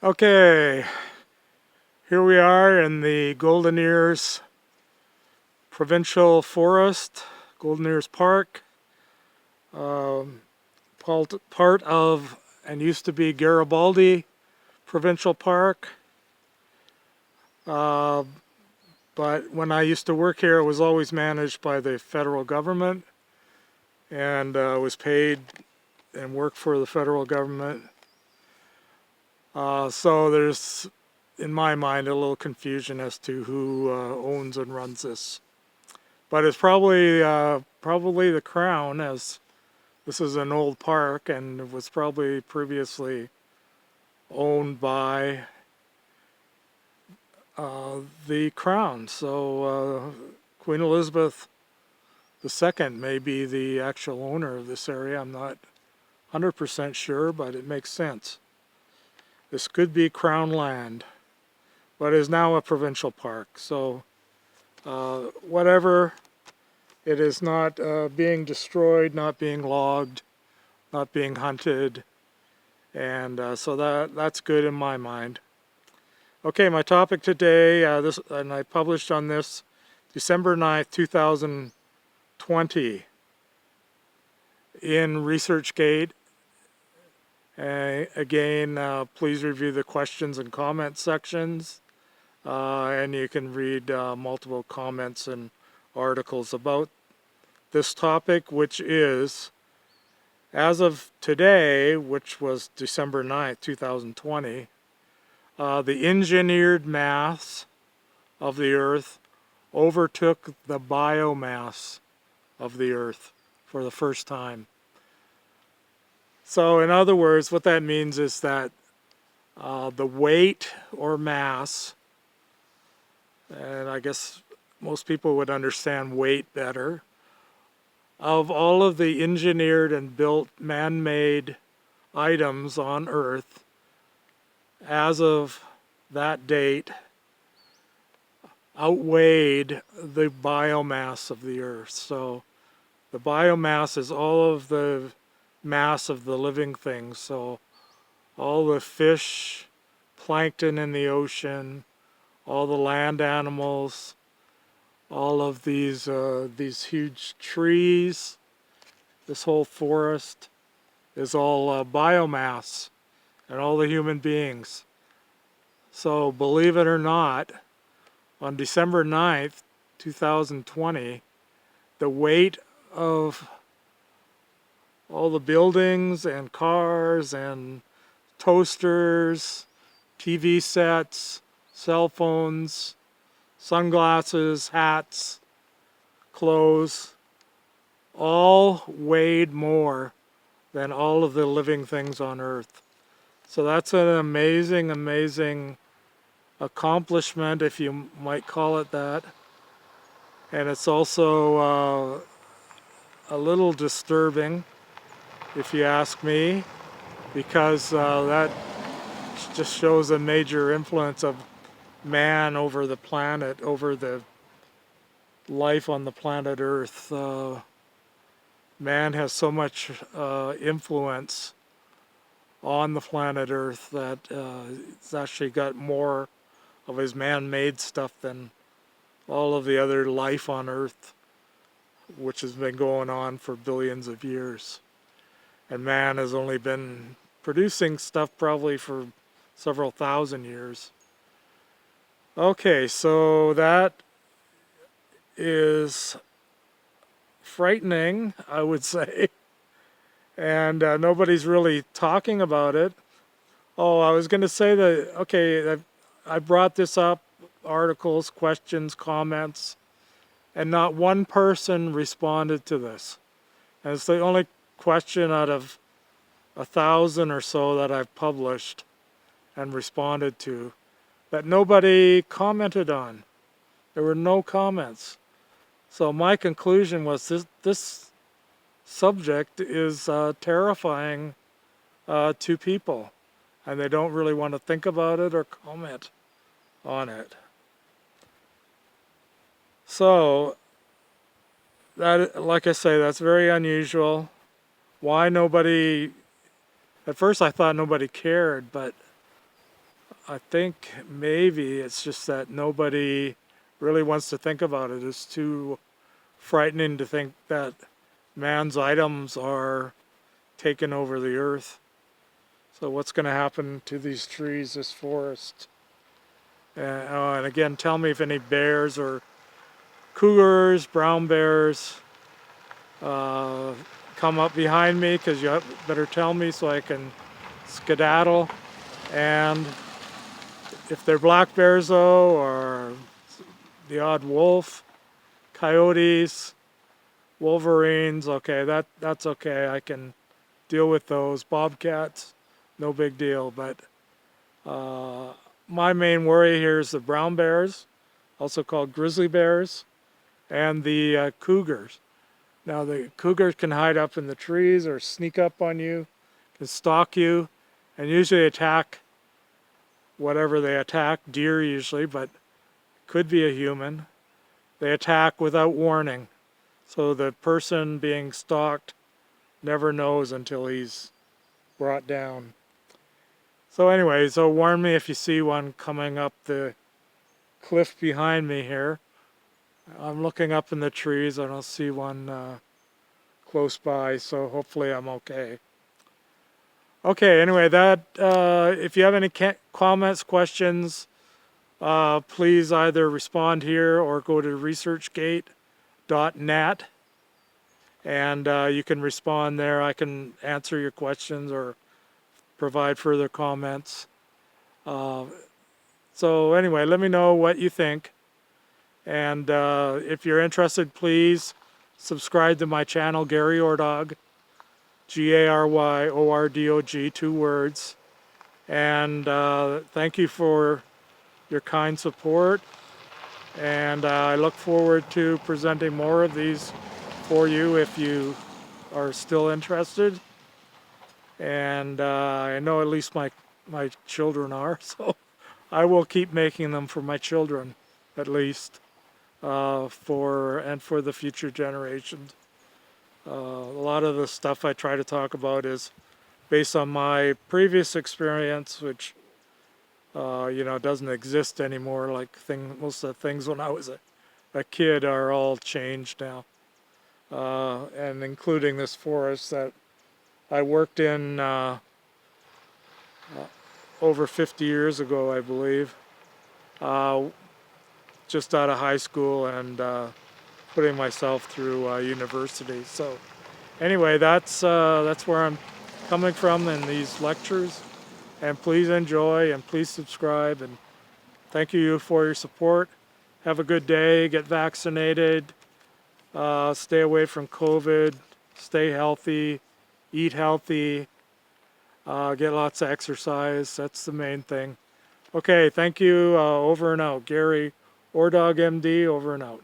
Okay, here we are in the Golden Ears Provincial Forest, Golden Ears Park, um, part of and used to be Garibaldi Provincial Park. Uh, but when I used to work here, it was always managed by the federal government and was paid and worked for the federal government. So there's, in my mind, a little confusion as to who owns and runs this. But it's probably the Crown, as this is an old park and it was probably previously owned by the Crown. So Queen Elizabeth II may be the actual owner of this area. I'm not 100% sure, but it makes sense. This could be Crown land, but is now a provincial park. So whatever, it is not being destroyed, not being logged, not being hunted, and so that's good in my mind. Okay, my topic today, and I published on this December 9th, 2020 in ResearchGate. Again, please review the questions and comments sections, and you can read multiple comments and articles about this topic, which is, as of today, which was December 9th, 2020, the engineered mass of the Earth overtook the biomass of the Earth for the first time. So in other words, what that means is that the weight or mass, and I guess most people would understand weight better, of all of the engineered and built man-made items on Earth as of that date outweighed the biomass of the Earth. So the biomass is all of the mass of the living things. So all the fish, plankton in the ocean, all the land animals, all of these huge trees, this whole forest is all biomass, and all the human beings. So believe it or not, on December 9th, 2020, the weight of all the buildings and cars and toasters, TV sets, cell phones, sunglasses, hats, clothes, all weighed more than all of the living things on Earth. So that's an amazing, amazing accomplishment, if you might call it that. And it's also a little disturbing, if you ask me, because that just shows a major influence of man over the planet, over the life on the planet Earth. Man has so much influence on the planet Earth that it's actually got more of his man-made stuff than all of the other life on Earth, which has been going on for billions of years. And man has only been producing stuff probably for several thousand years. Okay, so that is frightening, I would say, and nobody's really talking about it. Oh, I was going to say that, okay, I brought this up, articles, questions, comments, and not one person responded to this. And it's the only question out of 1,000 or so that I've published and responded to that nobody commented on. There were no comments. So my conclusion was this subject is terrifying to people, and they don't really want to think about it or comment on it. So that, like I say, that's very unusual. Why nobody, at first I thought nobody cared, but I think maybe it's just that nobody really wants to think about it. It's too frightening to think that man's items are taking over the earth. So what's going to happen to these trees, this forest? And again, tell me if any bears or cougars, brown bears come up behind me, because you better tell me so I can skedaddle. And if they're black bears though, or the odd wolf, coyotes, wolverines, okay, that's okay. I can deal with those. Bobcats, no big deal. But my main worry here is the brown bears, also called grizzly bears, and the cougars. Now the cougars can hide up in the trees or sneak up on you, can stalk you, and usually attack whatever they attack, deer usually, but could be a human. They attack without warning. So the person being stalked never knows until he's brought down. So anyway, so warn me if you see one coming up the cliff behind me here. I'm looking up in the trees. I don't see one close by, so hopefully I'm okay. Okay, anyway, if you have any comments, questions, please either respond here or go to researchgate.net, and you can respond there. I can answer your questions or provide further comments. So anyway, let me know what you think. And if you're interested, please subscribe to my channel, Gary Ordog, Garyordog, 2 words. And thank you for your kind support. And I look forward to presenting more of these for you if you are still interested. And I know at least my children are, so I will keep making them for my children, at least, for the future generations. A lot of the stuff I try to talk about is based on my previous experience, which doesn't exist anymore. Like most of the things when I was a kid are all changed now, and including this forest that I worked in over 50 years ago, I believe, just out of high school and putting myself through university. So anyway, that's where I'm coming from in these lectures. And please enjoy and please subscribe, and thank you for your support. Have a good day, get vaccinated, stay away from COVID, stay healthy, eat healthy, get lots of exercise. That's the main thing. Okay, thank you. Over and out. Gary Ordog, MD, over and out.